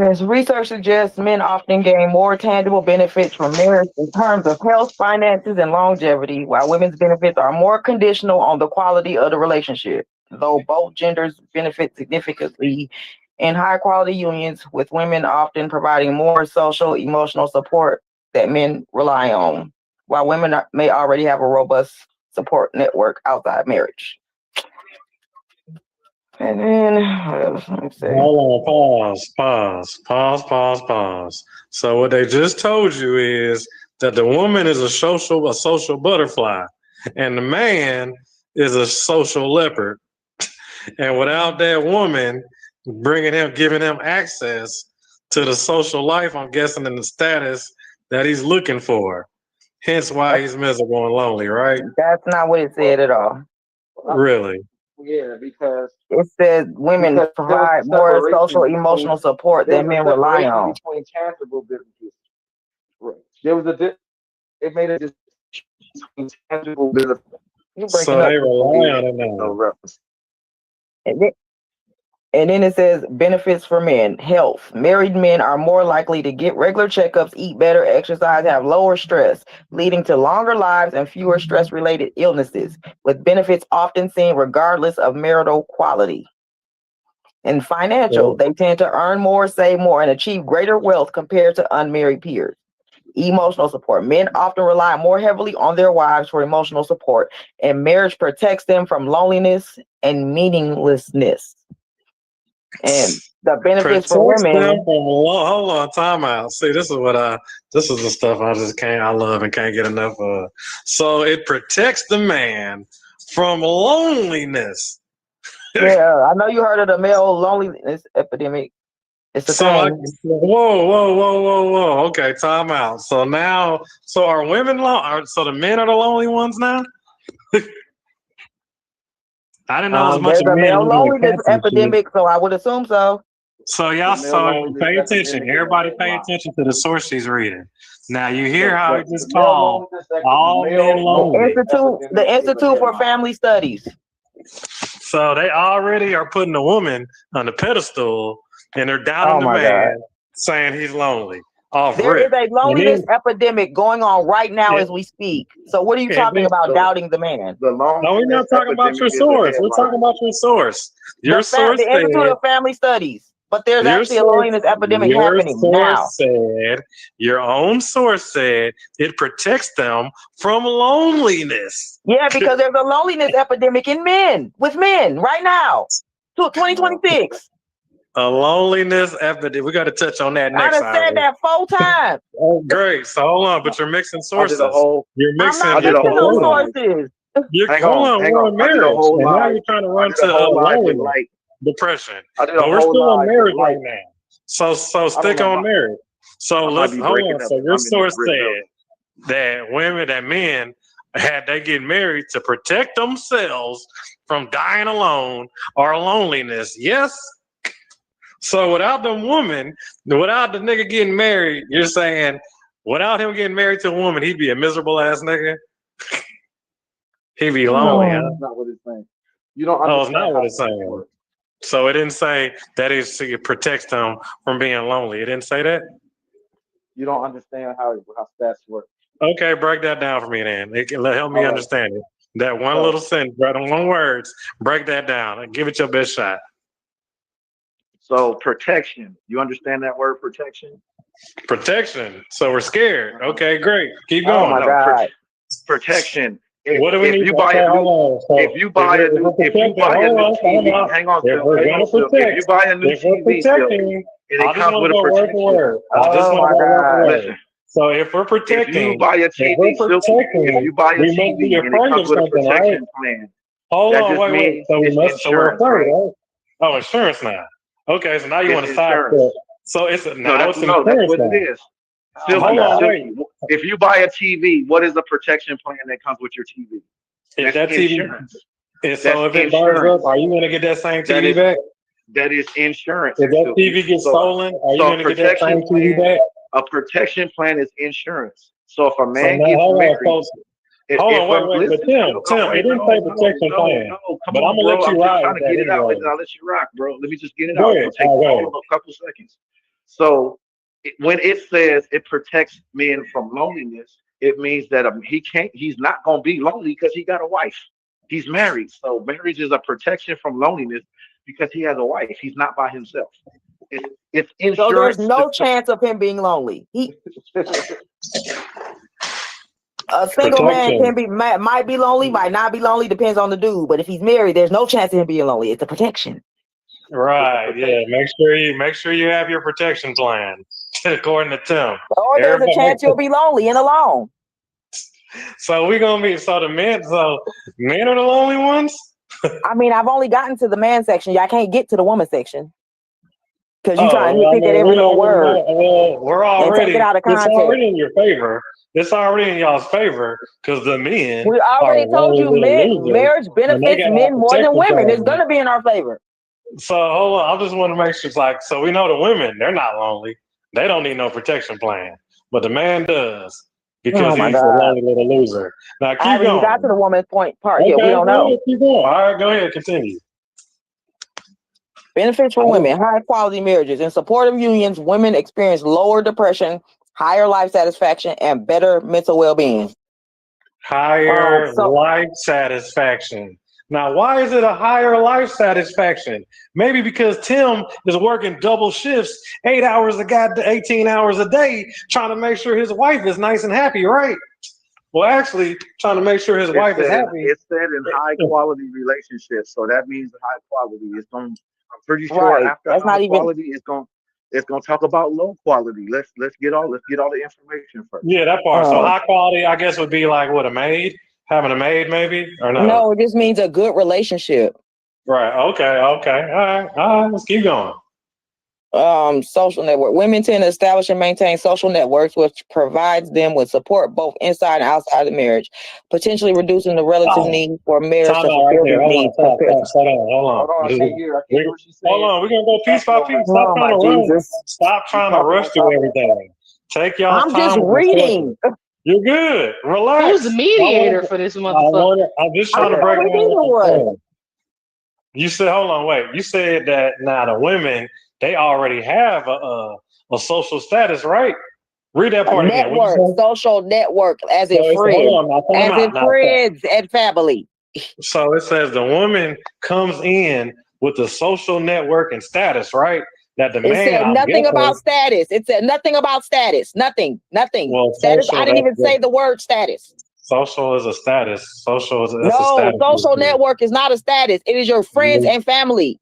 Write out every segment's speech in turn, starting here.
As research suggests, men often gain more tangible benefits from marriage in terms of health, finances, and longevity, while women's benefits are more conditional on the quality of the relationship, though both genders benefit significantly in high quality unions, with women often providing more social, emotional support that men rely on, while women may already have a robust support network outside marriage. And then, what else? Let me see. Hold on, pause. So what they just told you is that the woman is a social butterfly, and the man is a social leopard. And without that woman giving him access to the social life, I'm guessing in the status that he's looking for. Hence why he's miserable and lonely, right? That's not what it said at all. Really? Yeah, because It said women there was provide a more separation social, between emotional support there than was a men rely separation on. between tangible benefits. Right. There was it made a distinction between tangible benefits. You breaking So up. they rely on it No now. reference. And then, and then it says benefits for men. Health. Married men are more likely to get regular checkups, eat better, exercise, have lower stress, leading to longer lives and fewer stress-related illnesses, with benefits often seen regardless of marital quality. And financial, they tend to earn more, save more, and achieve greater wealth compared to unmarried peers. Emotional support. Men often rely more heavily on their wives for emotional support, and marriage protects them from loneliness and meaninglessness. And the benefits Protects for them women. from hold on, time out. See, this is the stuff I love and can't get enough of. So it protects the man from loneliness. Yeah, I know you heard of the male loneliness epidemic. It's a thing. Whoa. Okay, time out. So are women so the men are the lonely ones now? I didn't know as much There's of a men male lonely loneliness cats and shit. epidemic, so I would assume so. So pay attention. Everybody pay attention to the source she's reading. Now you hear how it just called all men lonely. The Institute for Family Studies. So they already are putting a woman on the pedestal and they're down on the man saying he's lonely. There is a loneliness epidemic going on right now as we speak. So what are you talking about doing the man? No, we're not talking about your source. We're talking about your source. Your source the Institute of Family Studies. But there's actually a loneliness epidemic happening now. Your own source said it protects them from loneliness. Yeah, because there's a loneliness epidemic with men right now. 2026. A loneliness epidemic. We got to touch on that next time. I done said that 4 times. Oh, great. So hold on, but you're mixing sources. You're mixing. I'm not mixing those sources. Hold on, we're on marriage, and now you're trying to run to loneliness, depression. But we're still on marriage right now. So stick on marriage. So let's hold on. So your source said that men they get married to protect themselves from dying alone or loneliness. Yes. So without the nigga getting married, you're saying without him getting married to a woman, he'd be a miserable ass nigga. He'd be lonely. Huh? That's not what it's saying. You don't understand. It's not what it's saying. So it didn't say that it protects them from being lonely. It didn't say that. You don't understand how stats work. Okay, break that down for me then. Help me understand it. That one little sentence, right on 1 word. Break that down and give it your best shot. So protection. You understand that word protection? Protection. So we're scared. Okay, great. Keep going. Oh my God. Protection. What do we need? If you buy a new TV, hang on. If you buy a new TV, and it comes with a protection. Oh my God. Listen. So if we're protecting, if you buy a TV, and it comes with a protection plan. Hold on, wait. So we must insurance, right? Oh, insurance now. Okay, so now you want to side step. So it's insurance. No, that's what it is. If you buy a TV, what is the protection plan that comes with your TV? Is that insurance. TV? So if it burns up, are you going to get that same TV back? That is insurance. If that TV gets stolen, are you going to get that same TV back? A protection plan is insurance. So if a man gets married, wait. But Tim, it didn't say protection plan. But I'm gonna let you ride. I'll let you rock, bro. Let me just get it out. It'll take a couple seconds. So when it says it protects men from loneliness, it means that he's not gonna be lonely because he got a wife. He's married, so marriage is a protection from loneliness because he has a wife. He's not by himself. It's So there's insurance. no chance of him being lonely. A single man might be lonely, might not be lonely, depends on the dude. But if he's married, there's no chance of him being lonely. It's a protection. Right. Yeah. Make sure you have your protection plan, according to Tim. Or there's a chance you'll be lonely and alone. So we're gonna be men are the lonely ones? I mean, I've only gotten to the man section. I can't get to the woman section. Because you're trying to pick at every little word. We're already, take it out of context. It's already in your favor. It's already in y'all's favor because the men. We already told you marriage benefits men more than women. It's going to be in our favor. So hold on. I just want to make sure so we know the women, they're not lonely. They don't need no protection plan. But the man does because he's a lonely little loser. Now keep going. You got to the woman's part. Okay, Yeah, we don't know. Keep going. All right, go ahead. Continue. Benefits for women, high quality marriages. In supportive unions, women experience lower depression, higher life satisfaction, and better mental well-being. Higher life satisfaction. Now, why is it a higher life satisfaction? Maybe because Tim is working double shifts, 8 hours 18 hours a day, trying to make sure his wife is nice and happy, right? Well, actually, trying to make sure his wife is happy. It said in high quality relationships, so that means high quality. I'm pretty sure after high quality, it's gonna talk about low quality. Let's get all the information first. Yeah, that part. So high quality, I guess, would be like what, a maid? Having a maid, maybe, or no? No, it just means a good relationship. Right. Okay. All right. Let's keep going. Social network. Women tend to establish and maintain social networks, which provides them with support both inside and outside of marriage, potentially reducing the relative need for marriage to fulfill these needs. Hold on. We're gonna go piece by piece. Stop trying to run. Stop trying to rush through everything. Take y'all time. I'm just reading. You're good. Relax. Who's the mediator for this motherfucker? I'm just trying to break down. You said, hold on, wait. You said that now the women, they already have a social status, right? Read that part again. Social network, as in friends and family. So it says the woman comes in with the social network and status, right? That the man. It said nothing about status. It said nothing about status. Nothing. Well, status. I didn't even say the word status. Social is a status. Social is a status. Social network is not a status. It is your friends and family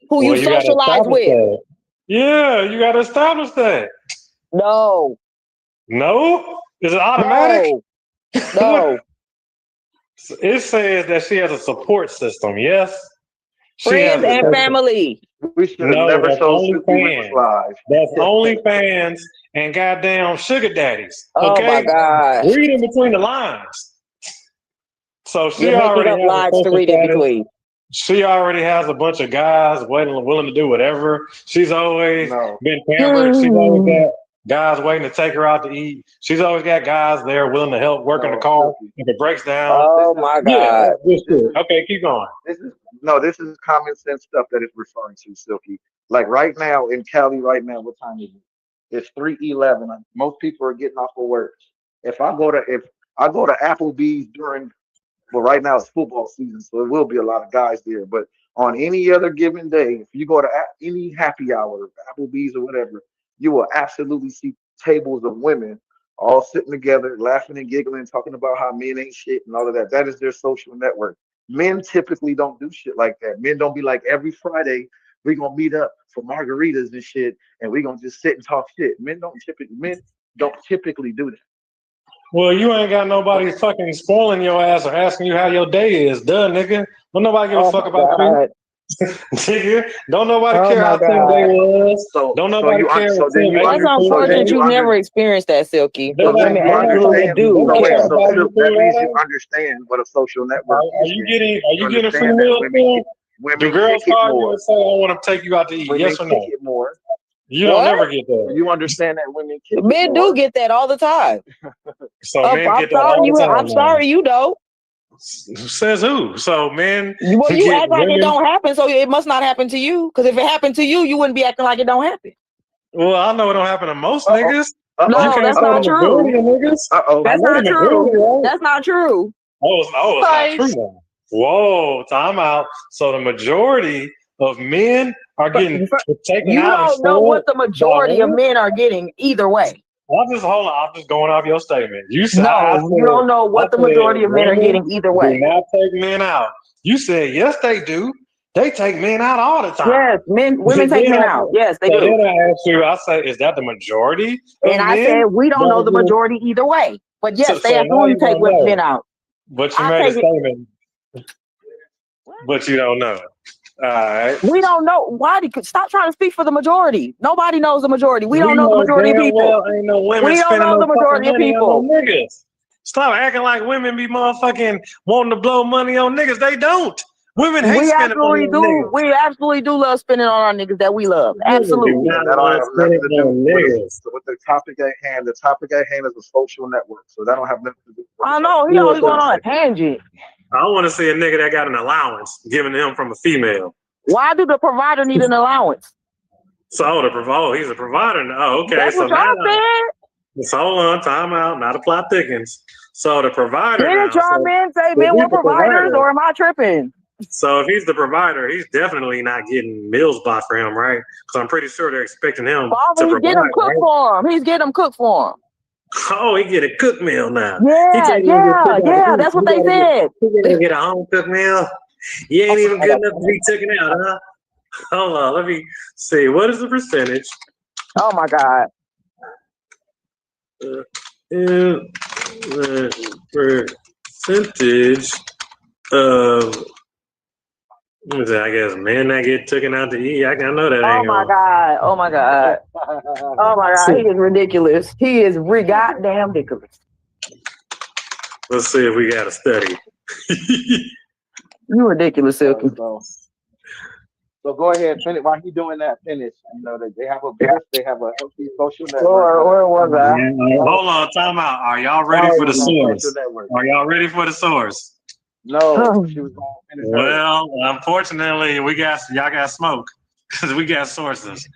who you socialize with. Yeah, you got to establish that. No. Is it automatic? No. It says that she has a support system. Yes. Friends and family. We should have never told OnlyFans. That's OnlyFans and goddamn sugar daddies. Okay? Oh my God. Read in between the lines. So she already has lines to read in between. She already has a bunch of guys willing to do whatever. She's always been pampered. She's always got guys waiting to take her out to eat. She's always got guys there willing to help work in the car if it breaks down. Oh my God. Okay, keep going. This is common sense stuff that it's referring to, Silky. Like right now in Cali, what time is it? It's 3:11. Most people are getting off of work. If I go to Applebee's right now it's football season, so it will be a lot of guys there. But on any other given day, if you go to any happy hour, Applebee's or whatever, you will absolutely see tables of women all sitting together, laughing and giggling, talking about how men ain't shit and all of that. That is their social network. Men typically don't do shit like that. Men don't be like, every Friday we're gonna meet up for margaritas and shit, and we're gonna just sit and talk shit. Men don't typically do that. Well, you ain't got nobody fucking spoiling your ass or asking you how your day is, nigga. Don't nobody give a fuck about you. Nigga, don't nobody care how Tim Day was. Don't nobody care. That's unfortunate you never experienced that, Silky. But women absolutely do care. So that means you understand what a social network is. Are you getting free meals? Do girls call you and say, I want to take you out to eat? Yes or no? More. You don't never get that. You understand that women kick men do get that all the time. So men get that all the time. I'm sorry you don't. Says who? So men. Well, you act like it don't happen, so it must not happen to you. Because if it happened to you, you wouldn't be acting like it don't happen. Well, I know it don't happen to most niggas. No, that's not true. That's not true. That's not true. Oh, it's not true. Whoa, time out. So the majority of men are getting taken You out. don't know what the majority of men are getting either way. I'm just going off your statement. You said you don't know what the majority of men are getting either way. Do not take men out. You said yes, they do. They take men out all the time. Yes, women take men out. Yes, they do. Then I say, is that the majority? And I said we don't know the majority either way. But yes, they absolutely take men out. But you made a statement. But you don't know. All right. We don't know. Why? Stop trying to speak for the majority. Nobody knows the majority. We don't know the majority of people. Ain't no women we don't know the majority of people. Niggas. Stop acting like women be motherfucking wanting to blow money on niggas. They don't. Women hate spending money on niggas. We absolutely do love spending on our niggas that we love. Absolutely. With the topic at hand. The topic at hand is a social network. So that don't have nothing to do with I know. He always going on a tangent. I want to see a nigga that got an allowance given to him from a female. Why do the provider need an allowance? So he's a provider now. Oh, okay. That's what y'all said. So hold on, time out. Not a plot thickens. So the provider. Didn't y'all men say men were providers, or am I tripping? So if he's the provider, he's definitely not getting meals bought for him, right? Because I'm pretty sure they're expecting him to provide. He's getting them cooked for him. He's getting them cooked for him. Oh, he get a cooked meal now. Yeah. That's what they said. He gonna get a home cooked meal. You ain't even good enough to be taken out, huh? Hold on, let me see. What is the percentage? Oh my God. Percentage of, I guess men that get taken out to eat. I know that. Oh my God. Oh my God. Oh my God. He is ridiculous. He is goddamn ridiculous. Let's see if we got a study. You ridiculous, Silky. So go ahead, finish. While he's doing that, finish. You know they have a healthy social network. Where was I? Hold on, time out. Are y'all ready for the source? Are y'all ready for the source? No, she was going to finish. Well, unfortunately, y'all got smoke because we got sources.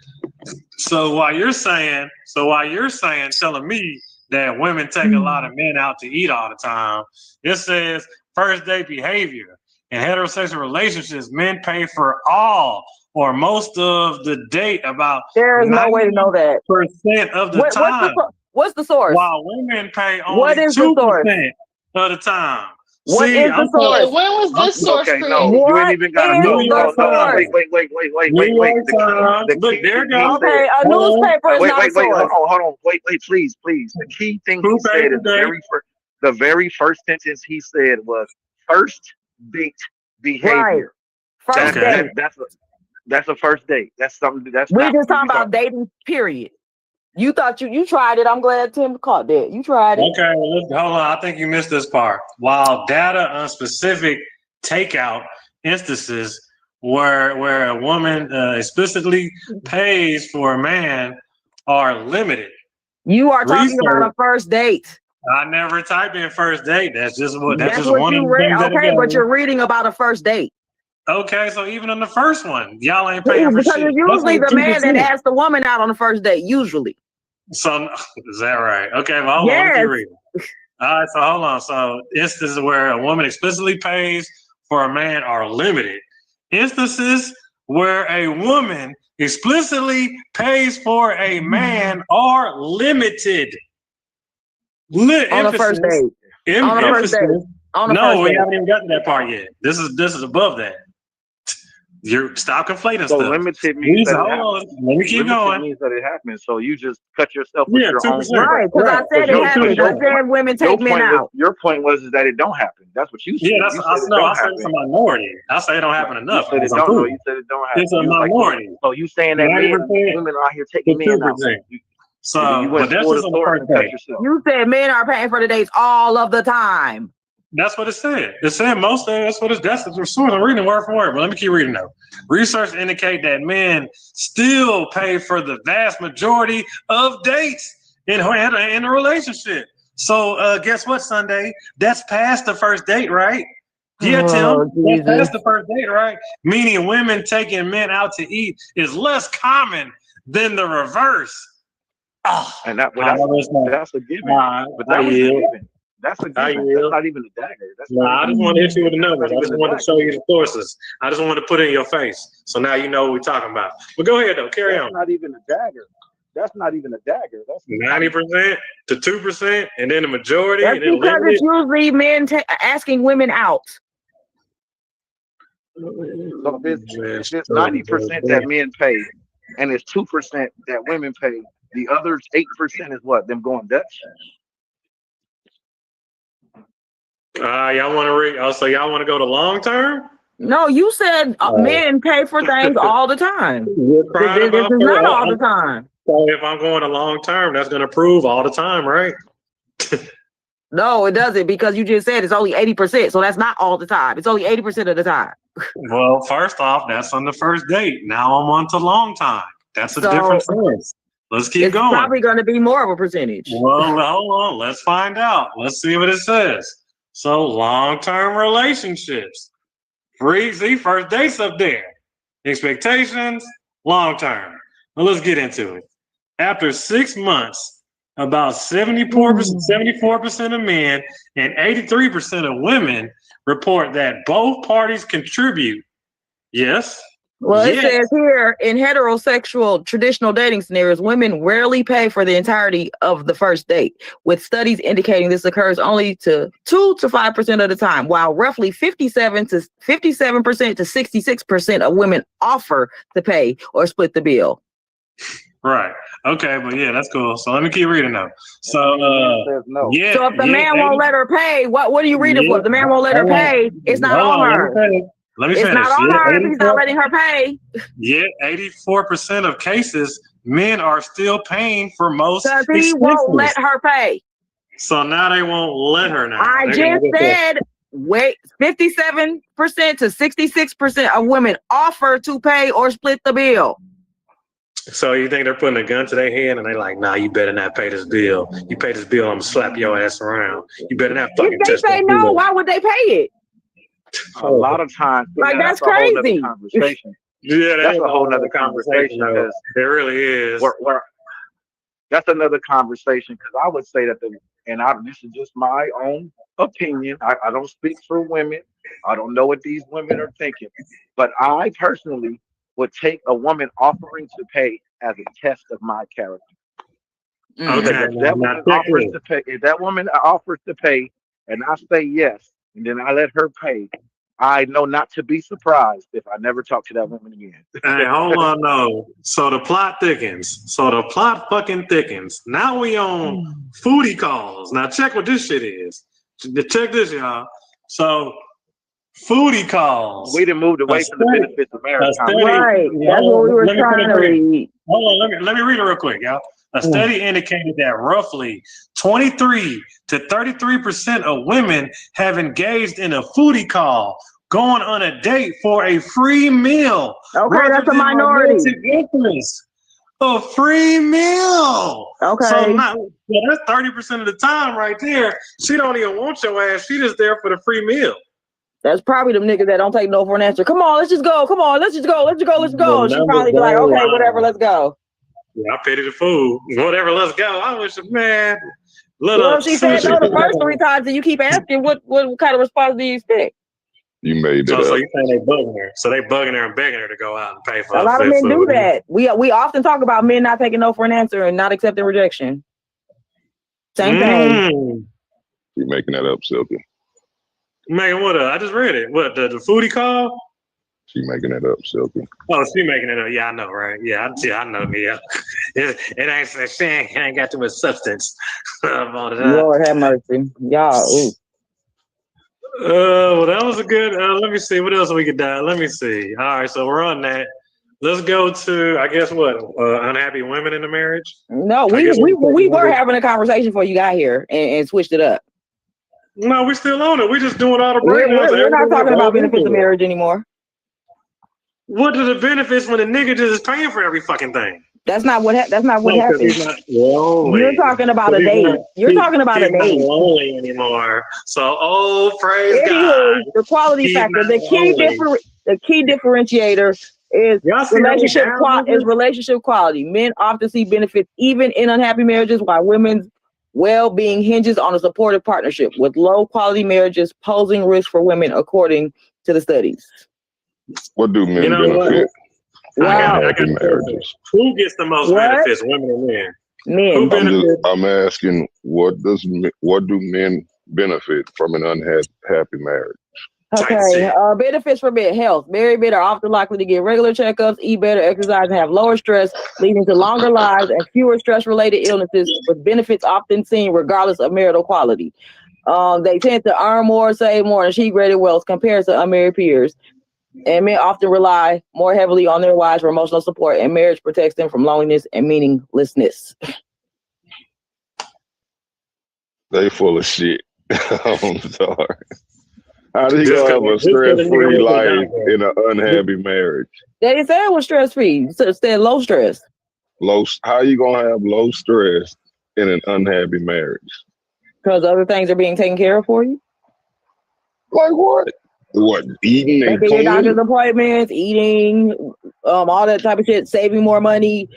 So while you're saying, telling me that women take a lot of men out to eat all the time, it says first date behavior. In heterosexual relationships, men pay for all or most of the date. About there is no way to know that % of the time. What's the source? While women pay only 2% of the time. What is the source? When was this source created? No, you ain't even got to know. Wait. Look, there goes. Okay, a newspaper is not a source. Hold on. Wait, please. The key thing he said is the very first sentence he said was first date behavior. Right. First date. That's a first date. That's something. We're just talking about dating. Period. You thought you tried it. I'm glad Tim caught that. You tried it. Okay, well, hold on. I think you missed this part. While data on specific takeout instances where a woman explicitly pays for a man are limited. You are talking about a first date. I never type in first date. That's just one of the things. Okay, but you're reading about a first date. Okay, so even on the first one, y'all ain't paying for shit. Because it's usually the man that asks the woman out on the first date, usually. So, is that right? Okay, well, hold on, let me keep reading. All right, so hold on. So, instances where a woman explicitly pays for a man are limited. Instances where a woman explicitly pays for a man are limited. On the first date. On the first date. No, we haven't even gotten to that part yet. This is above that. You stop conflating so stuff. Limited means that let me keep going. Means that it happens. So you just cut yourself with your own. Right, because I said it happens. I said women take men out. Your point was that it don't happen. That's what you said. Yeah, I said it's a minority. I say it don't happen enough. You said it don't. You said it don't happen. It's a minority. So you saying that women are out here taking men out. So, but that's just on the first date. You said men are paying for the dates all of the time. That's what it said. It said most of it. That's the source. I'm reading word for word, but let me keep reading though. Research indicate that men still pay for the vast majority of dates in a relationship. So guess what, Sunday? That's past the first date, right? Yeah, Tim. That's past the first date, right? Meaning women taking men out to eat is less common then the reverse. Oh, and that's a given. But that was a given. That's a given. That's not even a dagger. I just want to hit you with the numbers. I just want to show you the sources. I just want to put it in your face. So now you know what we're talking about. But go ahead, though. Carry on. That's not even a dagger. That's not even a dagger. That's 90% to 2%, and then the majority. That's and then because it's usually men asking women out. So if it's 90% that men pay, and it's 2% that women pay, the other 8% is what? Them going Dutch? Y'all want to read? Oh, so y'all want to go to long term? No, you said men pay for things all the time. This is not all the time. So if I'm going to long term, that's going to prove all the time, right? No, it doesn't, because you just said it's only 80%. So that's not all the time. It's only 80% of the time. Well, first off, that's on the first date. Now I'm on to long time. That's a different source. Let's keep going. It's probably going to be more of a percentage. Well, hold on. Let's find out. Let's see what it says. So long-term relationships. First date's up there. Expectations, long-term. Well, let's get into it. After 6 months, about 74% of men and 83% of women report that both parties contribute. Yes. Well, it says here, in heterosexual traditional dating scenarios, women rarely pay for the entirety of the first date, with studies indicating this occurs only to 2 to 5% of the time, while roughly 57% to 66% of women offer to pay or split the bill. Right. Okay, but yeah, that's cool. So let me keep reading now. So So if the man won't let her pay, what are you reading for? If the man won't let her pay, it's not on her. Let me finish. It's not on her if he's not letting her pay. Yeah, 84% of cases, men are still paying for most. Because he won't let her pay. So now they won't let her now. I just said, 57% to 66% of women offer to pay or split the bill. So you think they're putting a gun to their head and they're like, nah, you better not pay this bill. You pay this bill, I'm gonna slap your ass around. You better not fucking touch If they say no, why would they pay it? A lot of times, like, that's crazy. Conversation. Yeah, that's a whole nother conversation. It really is. That's another conversation, because I would say that this is just my own opinion. I don't speak for women. I don't know what these women are thinking, but I personally would take a woman offering to pay as a test of my character. Okay. If that woman offers to pay and I say yes, and then I let her pay, I know not to be surprised if I never talk to that woman again. Hey, hold on, no. So the plot thickens. So the plot fucking thickens. Now we on foodie calls. Now check what this shit is. Check this, y'all. So foodie calls. We done moved away from the benefits of marriage. Right. That's what we were trying to read. Hold on, let me read it real quick, y'all. A study indicated that roughly 23 to 33% of women have engaged in a foodie call, going on a date for a free meal. Okay, that's a minority. A free meal. Okay. So that's 30% of the time right there. She don't even want your ass. She just there for the free meal. That's probably them niggas that don't take no for an answer. Come on, let's just go. Come on, let's just go. Let's go. Let's go. And she probably be like, okay, whatever, let's go. Yeah, I pity the food. Whatever, let's go. I wish, man. She said no the first 3 times, and you keep asking, what kind of response do you expect? You made that up. So you saying they bugging her? So they bugging her and begging her to go out and pay for a lot of men food. do that. We often talk about men not taking no for an answer and not accepting rejection. Same thing. You making that up, Silky? Making what up? I just read it. What the foodie call? She making it up, Silky. Oh, she making it up. Yeah, I know, right? Yeah, I know. Yeah, it ain't got too much substance. Lord have mercy, y'all. Ooh. Well, that was a good. Let me see what else we could die. Let me see. All right, so we're on that. Let's go to, I guess, what unhappy women in the marriage. No, we were having a conversation before you got here and switched it up. No, we're still on it. We're just doing all the breakdowns. We're not talking about benefits of marriage anymore. What are the benefits when the nigga just is paying for every fucking thing? That's not what happens. You're talking about a date. You're talking about a date. He's not lonely anymore. So, praise God. The quality factor, the key differentiator is Y'all see how many relationship quality. Men often see benefits even in unhappy marriages, while women's well-being hinges on a supportive partnership, with low-quality marriages posing risk for women, according to the studies. What do men benefit from unhappy marriages? Who gets the most benefits, women or men? Men. I'm asking, what do men benefit from an unhappy marriage? Okay. Benefits for men: health. Married men are often likely to get regular checkups, eat better, exercise, and have lower stress, leading to longer lives and fewer stress-related illnesses, with benefits often seen regardless of marital quality. They tend to earn more, save more, and achieve greater wealth compared to unmarried peers. And men often rely more heavily on their wives for emotional support, and marriage protects them from loneliness and meaninglessness. They full of shit. I'm sorry. How do you have a stress-free life in an unhappy marriage? They didn't say it was stress-free. It said low stress. How you gonna have low stress in an unhappy marriage? Because other things are being taken care of for you. Like what? What, eating and making your cleaning? doctor's appointments, eating, all that type of shit, saving more money,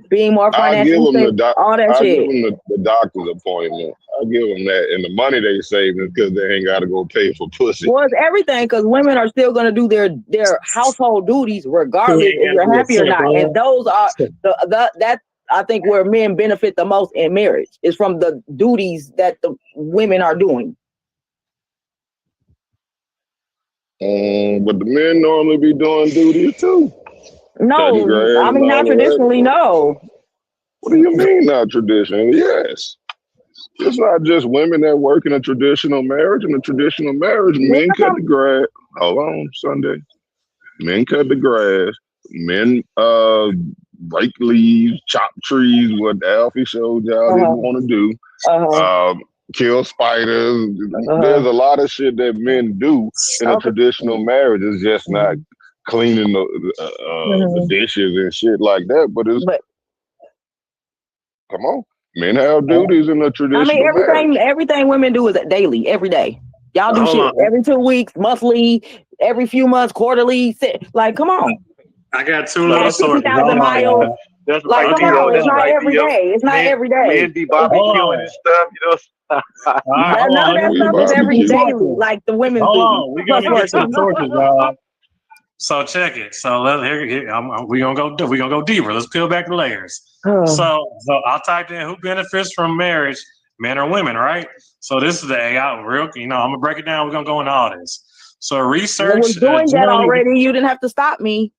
being more financially stable, all that shit. I'll give them the doctor's appointment. I'll give them that. And the money they save is because they ain't got to go pay for pussy. Well, it's everything, because women are still going to do their household duties regardless if you're happy or not. And those are that I think where men benefit the most in marriage is from the duties that the women are doing. But the men normally be doing duties too. No, I mean not traditionally. No. What do you mean not traditionally? Yes. It's not just women that work in a traditional marriage. In a traditional marriage, men cut the grass. Hold on, Sunday. Men cut the grass. Men break leaves, chop trees. What Alfie showed y'all they want to do. Kill spiders. There's a lot of shit that men do in a traditional marriage. It's just not cleaning the dishes and shit like that. But come on, men have duties in a traditional marriage. Everything women do is daily, every day. Y'all do shit every 2 weeks, monthly, every few months, quarterly. Like, come on. I got two little sources. 50,000 miles. That's like, come on, it's not every day. It's not every day. Men be barbecuing and stuff, you know. None of that stuff is every day, like the women's do. We gotta get some sources, y'all. So check it. So we gonna go deeper. Let's peel back the layers. So I typed in who benefits from marriage, men or women, right? So this is the AI real. I'm gonna break it down. We're gonna go into all this. So research. I was doing that already. You didn't have to stop me.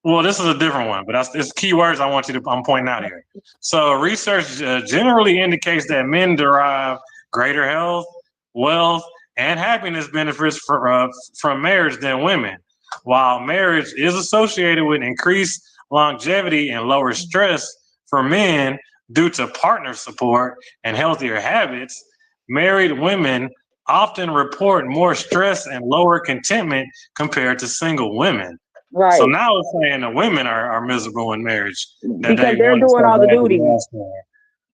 Well, this is a different one, but it's keywords I'm pointing out here. So research generally indicates that men derive greater health, wealth, and happiness benefits from marriage than women. While marriage is associated with increased longevity and lower stress for men due to partner support and healthier habits, married women often report more stress and lower contentment compared to single women. Right. So now it's saying the women are miserable in marriage. Because they're doing all the duties.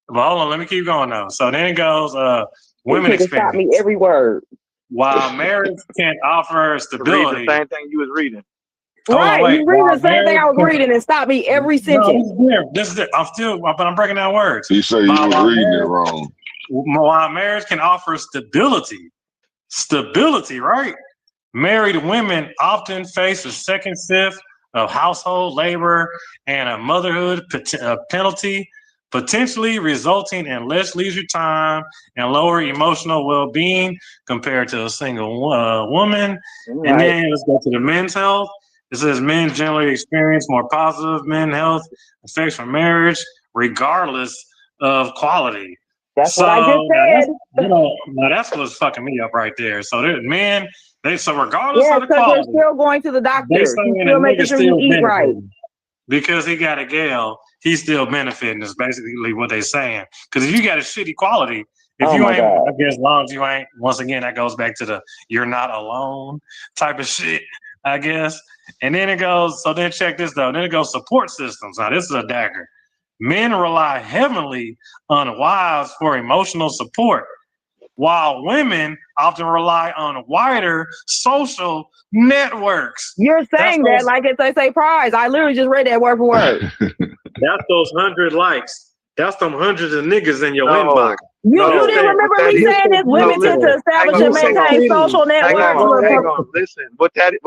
Well, hold on, let me keep going though. So then it goes, women experience. Stop me every word. While marriage can offer stability. Read the same thing you was reading. Right, you read the same thing I was reading and stop me every sentence. No, this is it. I'm breaking down words. You say you were reading it wrong. While marriage can offer stability, right? Married women often face a second shift of household labor and a motherhood penalty, potentially resulting in less leisure time and lower emotional well-being compared to a single woman. Right. And then let's go to the men's health. It says men generally experience more positive mental health effects from marriage, regardless of quality. That's what I just said. Now that's what's fucking me up right there. So men. So regardless of the quality, they're still going to the doctor. He's still making sure you eat right. Because he got a gal, he's still benefiting. Is basically what they're saying. Because if you got a shitty quality, if you ain't, I guess, as long as you ain't, once again, that goes back to the you're not alone type of shit, I guess. And then it goes, so then check this though. Then it goes support systems. Now this is a dagger. Men rely heavily on wives for emotional support. while women often rely on wider social networks. You're saying that like it's a say prize. I literally just read that word for word. That's those 100 likes. That's them hundreds of niggas in your inbox. You didn't remember me saying this? Women tend to establish and maintain social networks. Hang on. Listen, what that's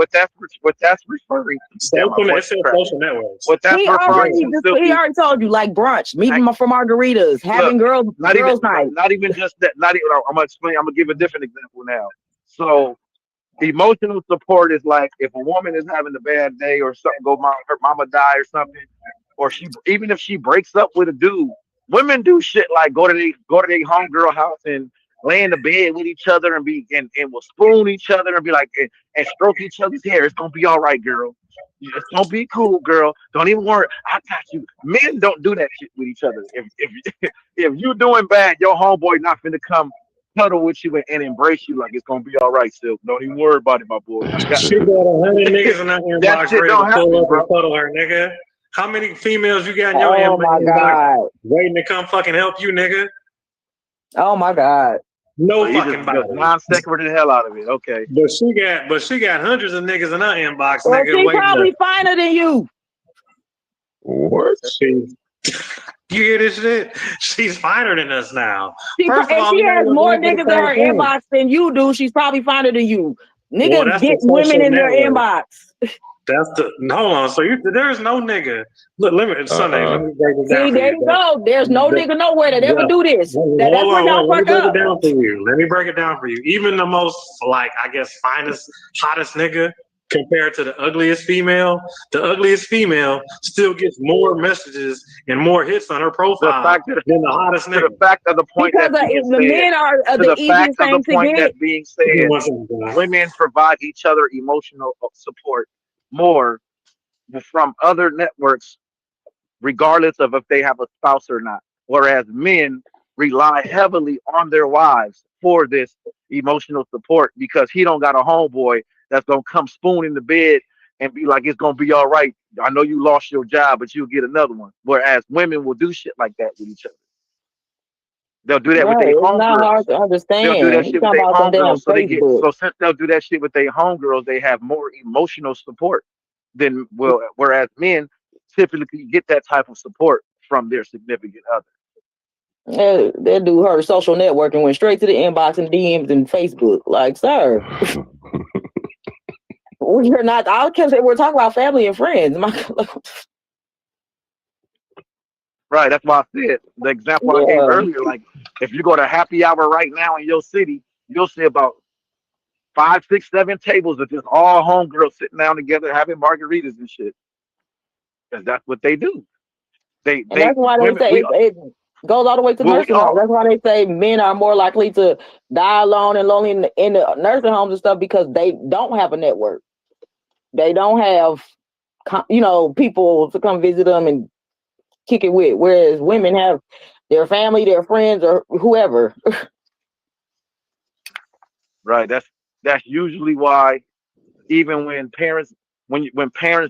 referring to. Social networks. What that's referring to. He already told you, like brunch, meeting for margaritas, having girls night. Not even just that. Not even. I'm gonna explain. I'm gonna give a different example now. So, emotional support is like if a woman is having a bad day or something, her mama die or something, or even if she breaks up with a dude. Women do shit like go to their homegirl house and lay in the bed with each other and will spoon each other and be like and stroke each other's hair. It's gonna be all right, girl. It's gonna be cool, girl. Don't even worry. I got you. Men don't do that shit with each other. If you doing bad, your homeboy not finna come cuddle with you and embrace you like it's gonna be all right, Silk. Don't even worry about it, my boy. She got 100 niggas in that inbox ready to pull up and cuddle her, nigga. How many females you got in your inbox waiting to come fucking help you, nigga? Oh my God. No fucking body. Non-sequitur the hell out of it. Okay. But she got hundreds of niggas in her inbox, well, nigga. She probably finer than you. What? You hear this shit? She's finer than us now. First of all, she has more niggas in her inbox than you do. She's probably finer than you. Niggas get women in their inbox. Hold on. So there's no nigga. Look, let me break it down. See, there you go. There's no nigga nowhere that ever do this. That's where y'all fuck up. Let me break it down for you. Even the most, like, I guess, finest, hottest nigga compared to the ugliest female still gets more messages and more hits on her profile than the hottest nigga. To the fact of the point because the men are the easiest thing to get. That's being said, women provide each other emotional support more from other networks, regardless of if they have a spouse or not. Whereas men rely heavily on their wives for this emotional support because he don't got a homeboy that's gonna come spoon in the bed and be like, it's gonna be all right. I know you lost your job, but you'll get another one. Whereas women will do shit like that with each other. They'll do that with their homegirls. It's not hard to understand. They'll do that shit with their homegirls. So since they'll do that shit with their homegirls, they have more emotional support than whereas men typically get that type of support from their significant other. They do her social networking, went straight to the inbox and DMs and Facebook. Like, sir, we're not. I can't say we're talking about family and friends. Right, that's why I said the example I gave earlier. Like, if you go to happy hour right now in your city, you'll see about 5, 6, 7 tables of just all homegirls sitting down together having margaritas and shit. Because that's what they do. That's why they say it goes all the way to nursing homes. That's why they say men are more likely to die alone and lonely in the nursing homes and stuff because they don't have a network. They don't have, people to come visit them and kick it with. Whereas women have their family, their friends, or whoever. Right. That's usually why, even when parents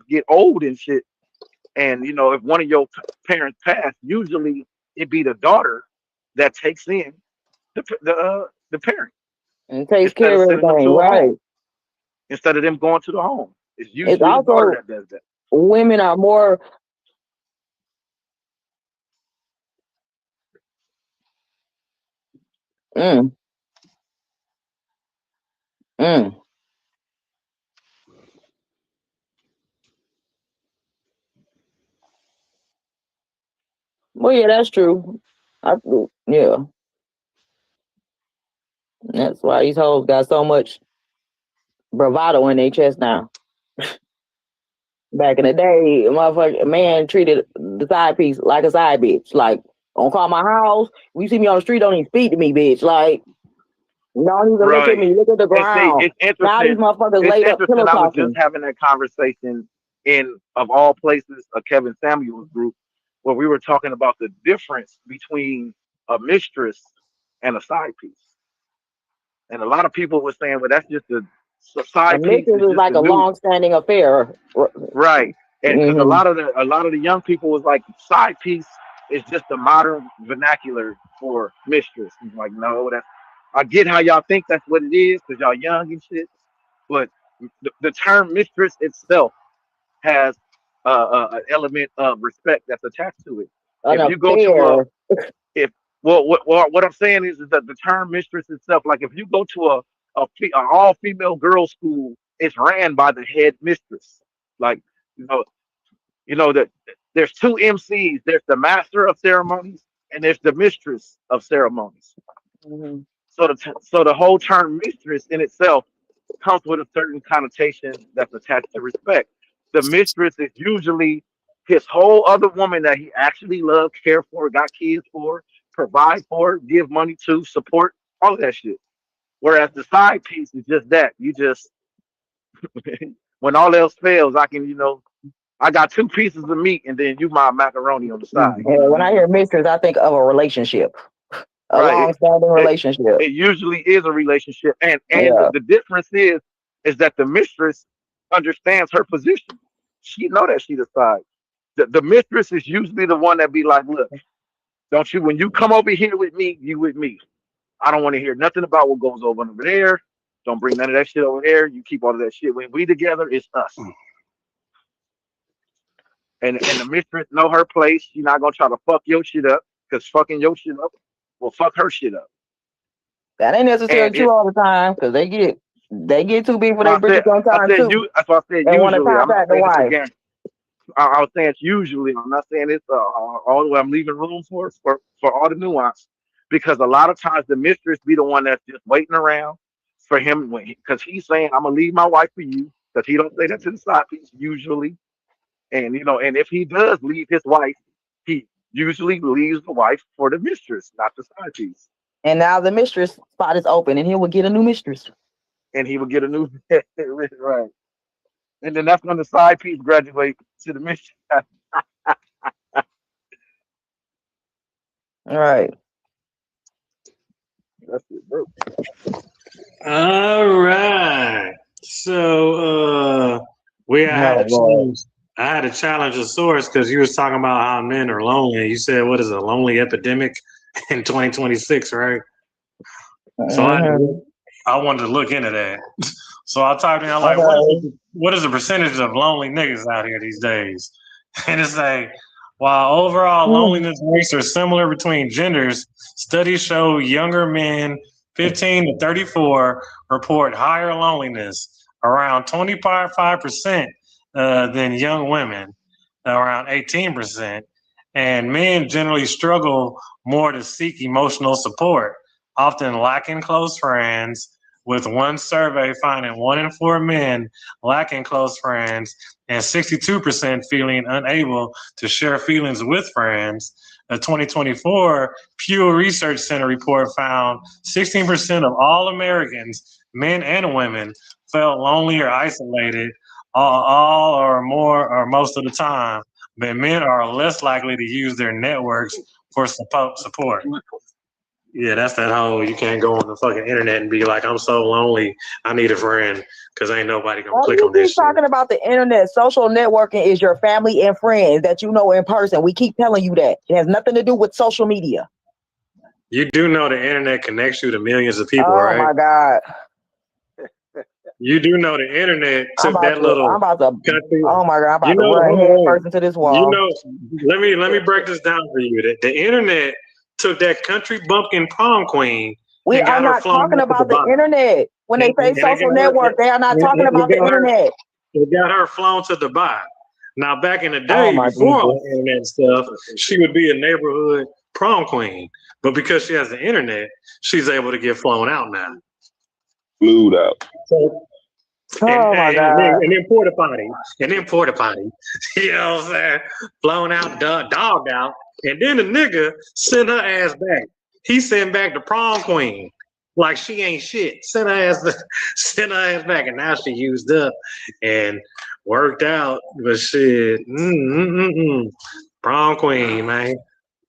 get old and shit, and if one of your parents pass, usually it be the daughter that takes in the parent and takes care of everything, right? Instead of them going to the home, it's usually the daughter that does that. Women are more. Well, yeah, that's true. Yeah. That's why these hoes got so much bravado in their chest now. Back in the day, a man treated the side piece like a side bitch. Like, don't call my house. When you see me on the street, don't even speak to me, bitch. Like, don't even look at me. Look at the ground. It's interesting. Now these motherfuckers laid up pillow talking. I was just having that conversation of all places, a Kevin Samuels group, where we were talking about the difference between a mistress and a side piece. And a lot of people were saying, well, that's just a side piece. This is like a long-standing affair, right? And a lot of the young people was like, side piece is just the modern vernacular for mistress. He's like, no, I get how y'all think that's what it is because y'all young and shit, but the term mistress itself has an element of respect that's attached to it. An If you go to a affair. if what I'm saying is that the term mistress itself, like if you go to a all female girls school, it's ran by the head mistress. Like you know that there's two MCs. There's the master of ceremonies and there's the mistress of ceremonies. Mhm. So the whole term mistress in itself comes with a certain connotation that's attached to respect. The mistress is usually his whole other woman that he actually loved, care for, got kids for, provide for, give money to, support, all of that shit. Whereas the side piece is just that. You just when all else fails, I got two pieces of meat and then you my macaroni on the side. You know, When I hear mistress, I think of a relationship, a right. long-standing It, relationship. it usually is a relationship, and Yeah. the difference is that the mistress understands her position. She know that she decides. The mistress is usually the one that be like, look, don't you when you come over here with me, you with me. I don't want to hear nothing about what goes over there. Don't bring none of that shit over there. You keep all of that shit. When we together, it's us. And the mistress know her place. She's not gonna try to fuck your shit up because fucking your shit up will fuck her shit up. That ain't necessarily And true it all the time because they get too big for well, their britches I sometimes said too you. That's why I said and want to usually. I'm not contact the saying it's a wife. game. I was saying it's usually. I'm not saying it's all the way. I'm leaving room for all the nuance because a lot of times the mistress be the one that's just waiting around for him because he's saying I'm gonna leave my wife for you because he don't say that to the side piece usually. And and if he does leave his wife, he usually leaves the wife for the mistress, not the side piece. And now the mistress spot is open and he will get a new mistress. And he would get a new right. And then that's when the side piece graduate to the mistress. All right. That's it, bro. All right. So Oh Lord. I had to challenge the source because you was talking about how men are lonely. You said what is a lonely epidemic in 2026, right? So Mm-hmm. I wanted to look into that. So I typed in like Okay. what is the percentage of lonely niggas out here these days? And it's like while overall loneliness rates are similar between genders, studies show younger men 15 to 34 report higher loneliness, around 25% than young women, around 18%. And men generally struggle more to seek emotional support, often lacking close friends, with one survey finding 1 in 4 men lacking close friends and 62% feeling unable to share feelings with friends. A 2024 Pew Research Center report found 16% of all Americans, men and women, felt lonely or isolated all or more or most of the time, but men are less likely to use their networks for support. Yeah, that's that whole you can't go on the fucking internet and be like, I'm so lonely, I need a friend, because ain't nobody gonna Why do click you on this keep shit. talking about the internet? Social networking is your family and friends that you know in person. We keep telling you that. It has nothing to do with social media. You do know the internet connects you to millions of people, Oh right? my God. You do know the internet I'm took about that to, I'm little about to, country. oh my God, I'm You about to know, run hold head on. first into this You wall. know, let me break this down for you. The internet took that country bumpkin prom queen We and are got her not flown talking out to about the Dubai. internet. When they say And they social got her, network, they are not talking about the internet. they got her flown to Dubai. Now, back in the Oh day, my before all Jesus. the internet stuff, she would be a neighborhood prom queen. But because she has the internet, she's able to get flown out now. Flued out. So, Oh my God. and then porta potty. You know what I'm saying? Flown out, dogged out. And then the nigga sent her ass back. He sent back the prom queen. Like she ain't shit. Sent her ass back. And now she used up and worked out. But shit. Prom queen, man.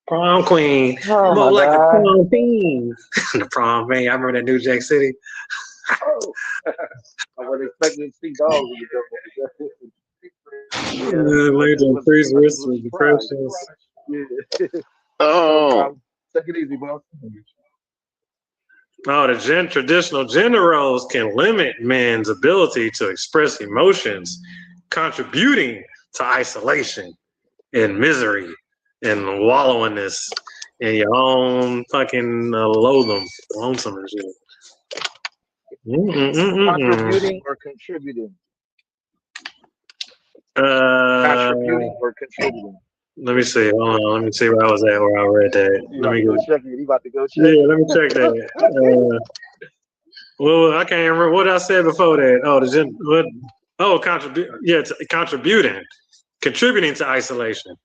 Prom queen. Oh More my like the God. prom queen. The prom queen. I remember that New Jack City. Oh. I wasn't expecting to see dogs. Later increased risk of depressions. Yeah. Oh, Take it easy, bro. Oh, the traditional gender roles can limit men's ability to express emotions, contributing to isolation and misery and wallowingness in your own fucking lonesome and shit. Contributing or contributing? Contributing or contributing? Let me see. Hold on. Let me see where I was at where I read that. You about to go check? Yeah, let me check that. Well, I can't remember what I said before that. Contributing to isolation.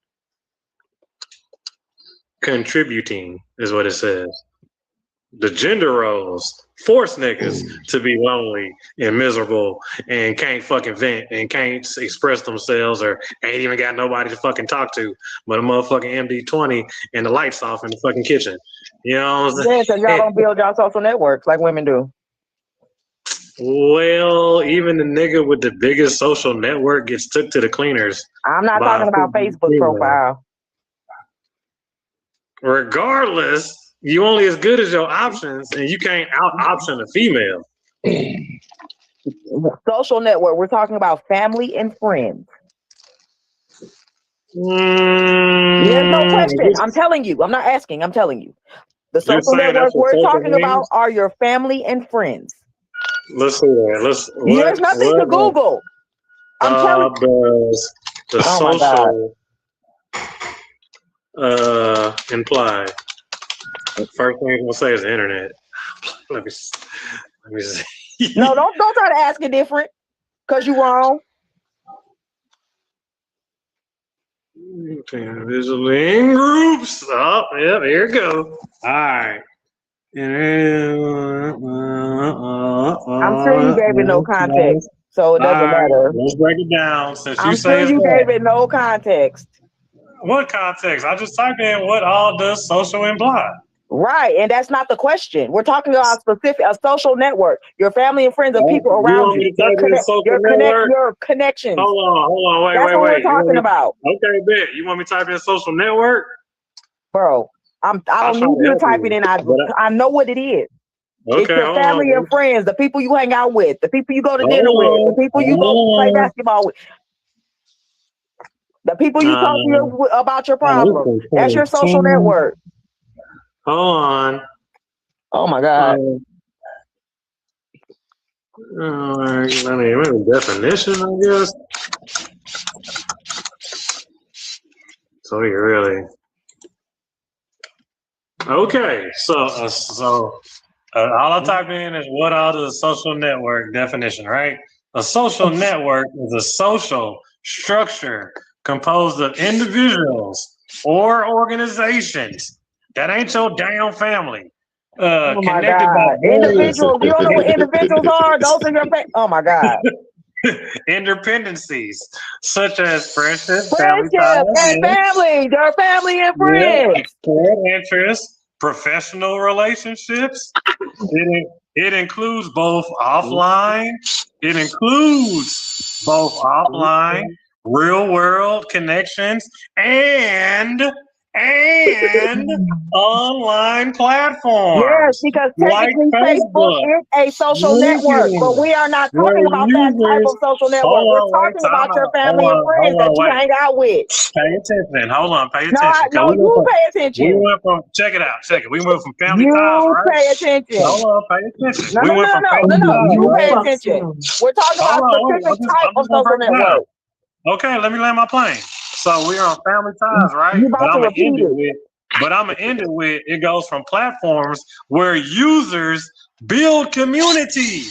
Contributing is what it says. The gender roles force niggas to be lonely and miserable and can't fucking vent and can't express themselves or ain't even got nobody to fucking talk to but a motherfucking MD-20 and the lights off in the fucking kitchen. You know what I'm saying? Yeah, because y'all don't build y'all social networks like women do. Well, even the nigga with the biggest social network gets took to the cleaners. I'm not talking about Facebook profile. Regardless, you only as good as your options, and you can't out-option a female. Social network, we're talking about family and friends. There's no question. I'm telling you. I'm not asking. I'm telling you. The social network we're talking about are your family and friends. Let's see that. There's nothing to Google. I'm telling you. The social imply? First thing I'm gonna say is the internet. Let me see. No, don't try to ask it different, cause you wrong. Visually in groups. Oh, yeah, here you go. All right. I'm sure you gave it no context, so it doesn't matter. Let's break it down. Since I'm sure you gave it no context. What context? I just typed in what all does social imply. Right, and that's not the question. We're talking about a social network. Your family and friends and people around you. Your connections. Hold on. Wait. That's what we're talking about. Okay, bet. You want me to type in social network? Bro, I don't need you to type it in. I know what it is. Okay, it's your family and friends, the people you hang out with, the people you go to dinner with, the people you go play basketball with. The people you talk to about your problems. That's your social network. Hold on. Oh my God. Maybe definition, I guess. So you really okay? So all I type in is what are the social network definition, right? A social network is a social structure composed of individuals or organizations. That ain't your damn family. Oh my God. Individuals, you don't know what individuals are? Those are your oh my God. Interdependencies, such as friendship and family, their family and friends. Interests, professional relationships. It includes both offline. It includes both offline, real world connections, and online platforms. Yes, because technically Facebook is a social network, but we are not talking about that type of social network. We're talking about your family and friends that you hang out with. Pay attention. Hold on. Pay attention. No, you pay attention. We went from check it out. We went from family ties, right? Pay attention. Hold on. Pay attention. No. You pay attention. We're talking about a specific type of social network. Okay, let me land my plane. So we are on family ties, right? But I'm gonna end it with it goes from platforms where users build community.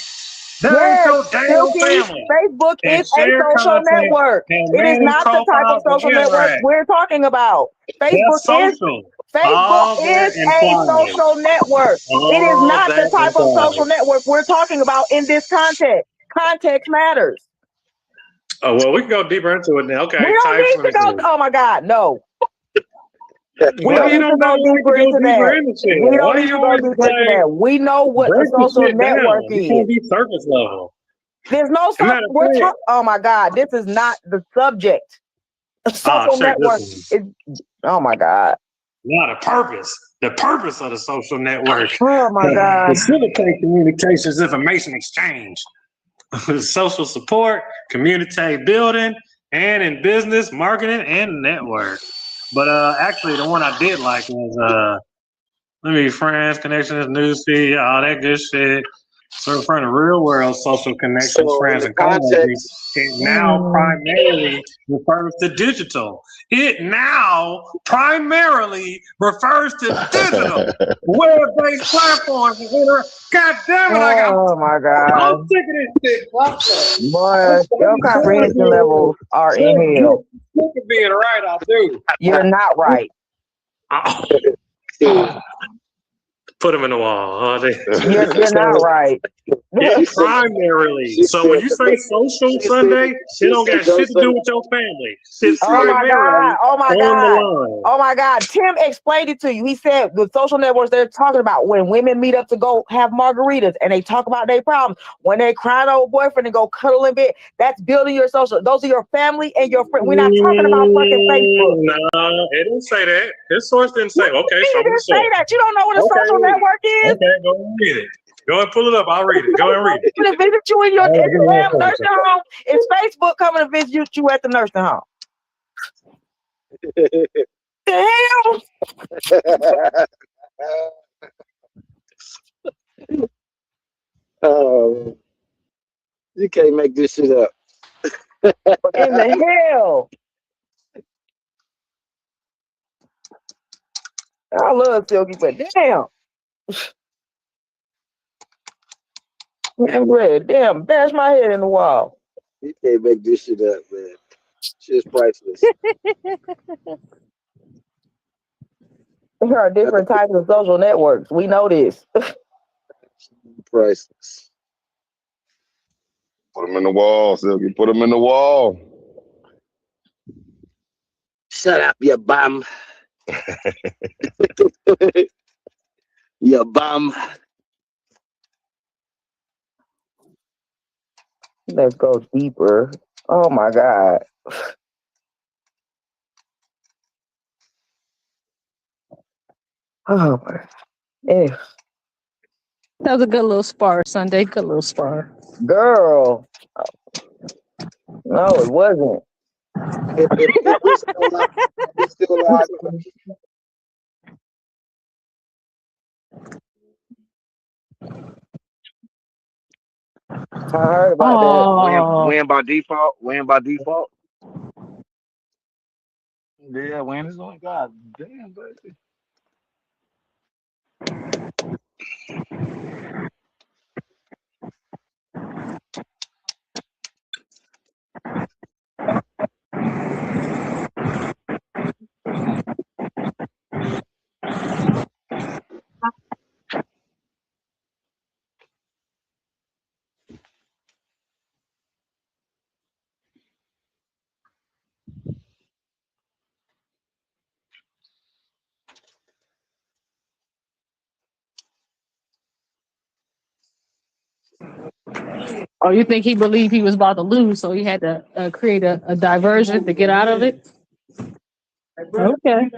That ain't your damn family. Facebook is a social network. It is not the type of social network we're talking about. Facebook is a social network. It is not the type of social network we're talking about in this context. Context matters. Oh, well, we can go deeper into it now. Okay. We don't need to go. Oh my God, no. We don't need to go deeper into that. We don't need to go deeper into that. We know what a social network is. It can't be surface level. There's no surface. Oh my God, this is not the subject. A social network is. Oh my God. Now the purpose of the social network, Oh my God. facilitate communications, information exchange, social support, community building, and in business, marketing, and network. But actually, the one I did like was friends, connections, newsfeed, all that good shit. So in front of real world social connections, So in friends, the and communities, context, it now primarily refers to digital. It now primarily refers to digital web-based platforms. God damn it! Oh my I'm God. sick of this shit. Boy, your comprehension levels are in hell. Sick of being right. I do. You're not right. Put them in the wall. You're not right. It's primarily. So when you say social Sunday, it don't got shit to do with your family. It's Oh my God. Oh my on God. the line. Oh my God. Tim explained it to you. He said the social networks they're talking about when women meet up to go have margaritas and they talk about their problems. When they cry over boyfriend and go cuddle in bed, that's building your social. Those are your family and your friends. We're not talking about fucking Facebook. No, it didn't say that. This source didn't say. Okay, You show me the didn't source. say that. You don't know what a social network is. Okay, go and read it. Go and pull it up. I'll read it. Go and read it. To visit you in your damn nursing home. Is Facebook coming to visit you at the nursing home? The hell? You can't make this shit up. In the hell? I love Silky, but damn. Damn, bash my head in the wall. You can't make this shit up, man. Shit's priceless. There are different types of social networks. We know this. Priceless. Put them in the wall, Silky. Put them in the wall. Shut up, you bum. You bum. Let's go deeper. Oh my God. Oh my. Yeah. That was a good little spar Sunday. Good little spar. Girl. No, it wasn't. If we still alive. I heard about that. Win by default. Win by default. Yeah, win is on God. Damn, baby. Oh, you think he believed he was about to lose, so he had to create a diversion to get out of it? Okay.